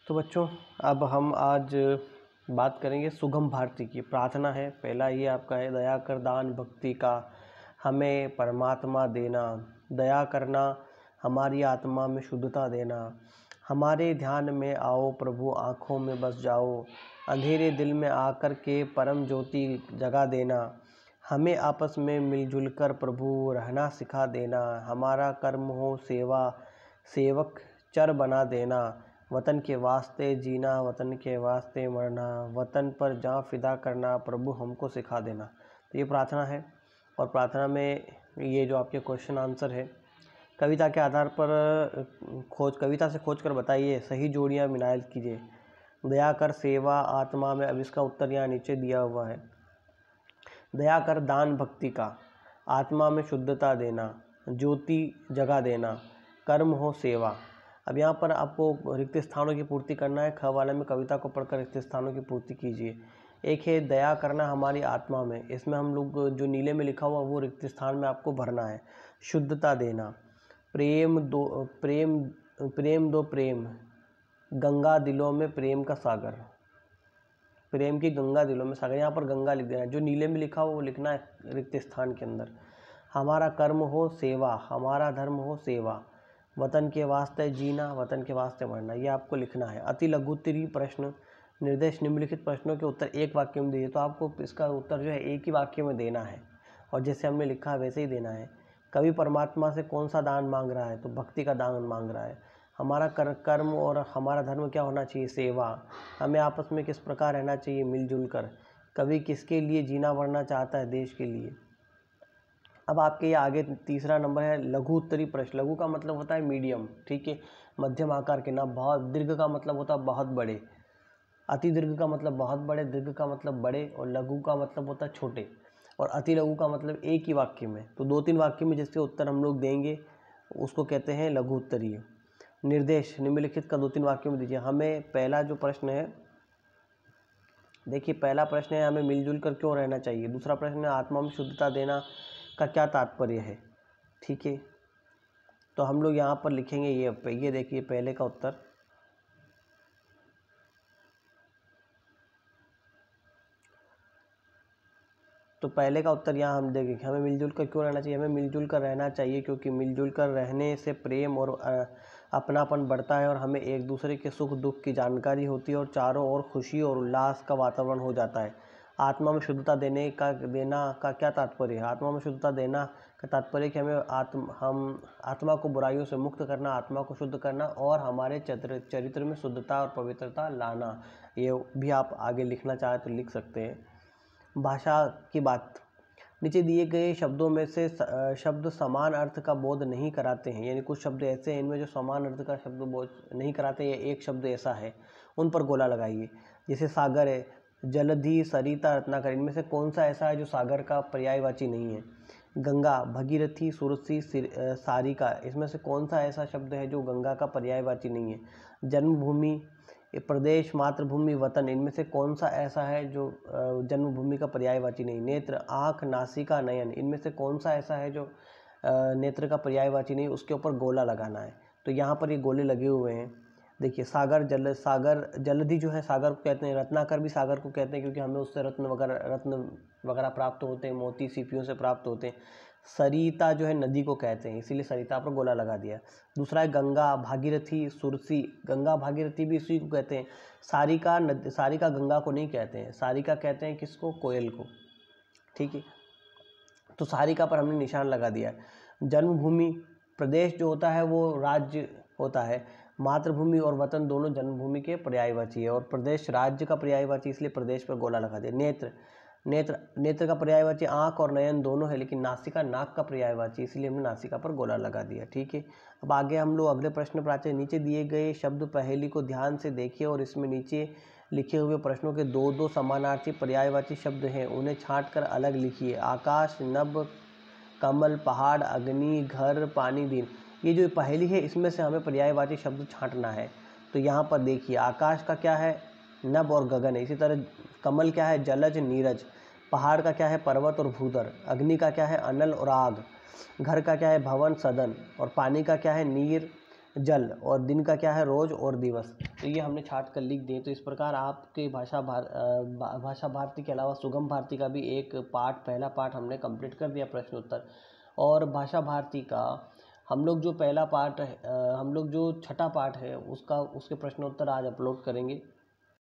तो बच्चों, अब हम आज बात करेंगे सुगम भारती की। प्रार्थना है, पहला ये आपका है, दया कर दान भक्ति का हमें परमात्मा देना, दया करना हमारी आत्मा में शुद्धता देना, हमारे ध्यान में आओ प्रभु आँखों में बस जाओ, अंधेरे दिल में आकर के परम ज्योति जगा देना, हमें आपस में मिलजुल कर प्रभु रहना सिखा देना, हमारा कर्म हो सेवा सेवक चर बना देना, वतन के वास्ते जीना वतन के वास्ते मरना, वतन पर जान फिदा करना प्रभु हमको सिखा देना। तो ये प्रार्थना है और प्रार्थना में ये जो आपके क्वेश्चन आंसर है कविता के आधार पर कविता से खोज कर बताइए, सही जोड़ियाँ मिलान कीजिए। दया कर सेवा आत्मा में, अब इसका उत्तर यहाँ नीचे दिया हुआ है। दया कर दान भक्ति का आत्मा में शुद्धता देना, ज्योति जगा देना, कर्म हो सेवा। अब यहाँ पर आपको रिक्त स्थानों की पूर्ति करना है। ख वाले में कविता को पढ़कर रिक्त स्थानों की पूर्ति कीजिए। एक है दया करना हमारी आत्मा में, इसमें हम लोग जो नीले में लिखा हुआ वो रिक्त स्थान में आपको भरना है। शुद्धता देना, प्रेम दो प्रेम, गंगा दिलों में प्रेम का सागर, प्रेम की गंगा दिलों में सागर, यहाँ पर गंगा लिख देना है। जो नीले में लिखा हुआ वो लिखना है रिक्त स्थान के अंदर। हमारा कर्म हो सेवा, हमारा धर्म हो सेवा, वतन के वास्ते जीना वतन के वास्ते मरना, ये आपको लिखना है। अति लघुत्तरी प्रश्न निर्देश निम्नलिखित प्रश्नों के उत्तर एक वाक्य में दिए, तो आपको इसका उत्तर जो है एक ही वाक्य में देना है और जैसे हमने लिखा है वैसे ही देना है। कवि परमात्मा से कौन सा दान मांग रहा है? तो भक्ति का दान मांग रहा है। हमारा कर्म और हमारा धर्म क्या होना चाहिए? सेवा। हमें आपस में किस प्रकार रहना चाहिए? मिलजुल कर। कवि किसके लिए जीना मरना चाहता है? देश के लिए। अब आपके ये आगे तीसरा नंबर है लघु उत्तरी प्रश्न। लघु का मतलब होता है मीडियम, ठीक है, मध्यम आकार के, ना बहुत। दीर्घ का मतलब होता है बहुत बड़े। अति दीर्घ का मतलब बहुत बड़े, दीर्घ का मतलब बड़े, और लघु का मतलब होता है छोटे, और अति लघु का मतलब एक ही वाक्य में। तो 2-3 वाक्य में जिसके उत्तर हम लोग देंगे उसको कहते हैं लघु उत्तरीय। निर्देश निम्नलिखित का 2-3 वाक्यों में दीजिए। हमें पहला जो प्रश्न है, देखिए पहला प्रश्न है हमें मिलजुल कर क्यों रहना चाहिए। दूसरा प्रश्न है आत्मा में शुद्धता देना का क्या तात्पर्य है, ठीक है। तो हम लोग यहाँ पर लिखेंगे ये देखिए पहले का उत्तर। तो पहले का उत्तर यहाँ हम देखेंगे, हमें मिलजुल कर क्यों रहना चाहिए। हमें मिलजुल कर रहना चाहिए क्योंकि मिलजुल कर रहने से प्रेम और अपनापन बढ़ता है और हमें एक दूसरे के सुख दुख की जानकारी होती है और चारों ओर खुशी और उल्लास का वातावरण हो जाता है। आत्मा में शुद्धता देना का क्या तात्पर्य है? आत्मा में शुद्धता देना का तात्पर्य कि हमें आत्मा को बुराइयों से मुक्त करना, आत्मा को शुद्ध करना और हमारे चरित्र में शुद्धता और पवित्रता लाना। ये भी आप आगे लिखना चाहें तो लिख सकते हैं। भाषा की बात, नीचे दिए गए शब्दों में से शब्द समान अर्थ का बोध नहीं कराते हैं, यानी कुछ शब्द ऐसे हैं इनमें जो समान अर्थ का शब्द बोध नहीं कराते, या एक शब्द ऐसा है, उन पर गोला लगाइए। जैसे सागर है, जलधि, सरिता, रत्नाकर, इनमें से कौन सा ऐसा है जो सागर का पर्यायवाची नहीं है। गंगा, भगीरथी, सुरसी, सारिका, इसमें से कौन सा ऐसा शब्द है जो गंगा का पर्यायवाची नहीं है। जन्मभूमि, प्रदेश, मातृभूमि, वतन, इनमें से कौन सा ऐसा है जो जन्मभूमि का पर्यायवाची नहीं। नेत्र, आँख, नासिका, नयन, इनमें से कौन सा ऐसा है जो नेत्र का पर्यायवाची नहीं, उसके ऊपर गोला लगाना है। तो यहाँ पर ये गोले लगे हुए हैं। देखिए सागर, जलधि जो है सागर को कहते हैं, रत्नाकर भी सागर को कहते हैं क्योंकि हमें उससे रत्न वगैरह प्राप्त होते हैं, मोती सीपियों से प्राप्त होते हैं। सरिता जो है नदी को कहते हैं, इसीलिए सरिता पर गोला लगा दिया। दूसरा है गंगा, भागीरथी, सुरसी, गंगा भागीरथी भी इसी को कहते हैं। सारिका गंगा को नहीं कहते हैं, सारिका कहते हैं किसको? कोयल को, ठीक है। तो सारिका पर हमने निशान लगा दिया। जन्मभूमि, प्रदेश जो होता है वो राज्य होता है, मातृभूमि और वतन दोनों जन्मभूमि के पर्यायवाची है और प्रदेश राज्य का पर्यायवाची, इसलिए प्रदेश पर गोला लगा दिया। नेत्र का पर्यायवाची आँख और नयन दोनों है, लेकिन नासिका नाक का पर्यायवाची, इसलिए हमने नासिका पर गोला लगा दिया, ठीक है। अब आगे हम लोग अगले प्रश्न पर आते हैं। नीचे दिए गए शब्द पहेली को ध्यान से देखिए और इसमें नीचे लिखे हुए प्रश्नों के दो समानार्थी पर्यायवाची शब्द हैं, उन्हें छांट कर अलग लिखिए। आकाश, नभ, कमल, पहाड़, अग्नि, घर, पानी, दिन, ये जो पहेली है इसमें से हमें पर्यायवाची शब्द छांटना है। तो यहाँ पर देखिए आकाश का क्या है? नभ और गगन है। इसी तरह कमल क्या है? जलज, नीरज। पहाड़ का क्या है? पर्वत और भूधर। अग्नि का क्या है? अनल और आग। घर का क्या है? भवन, सदन। और पानी का क्या है? नीर, जल, और दिन का क्या है, रोज और दिवस। तो ये हमने छाट कर लिख दिए। तो इस प्रकार आपके भाषा भारती के अलावा सुगम भारती का भी एक पार्ट, पहला पार्ट हमने कंप्लीट कर दिया, प्रश्न उत्तर। और भाषा भारती का हम लोग जो पहला पार्ट है, हम लोग जो छठा पार्ट है उसका, उसके प्रश्न उत्तर आज अपलोड करेंगे।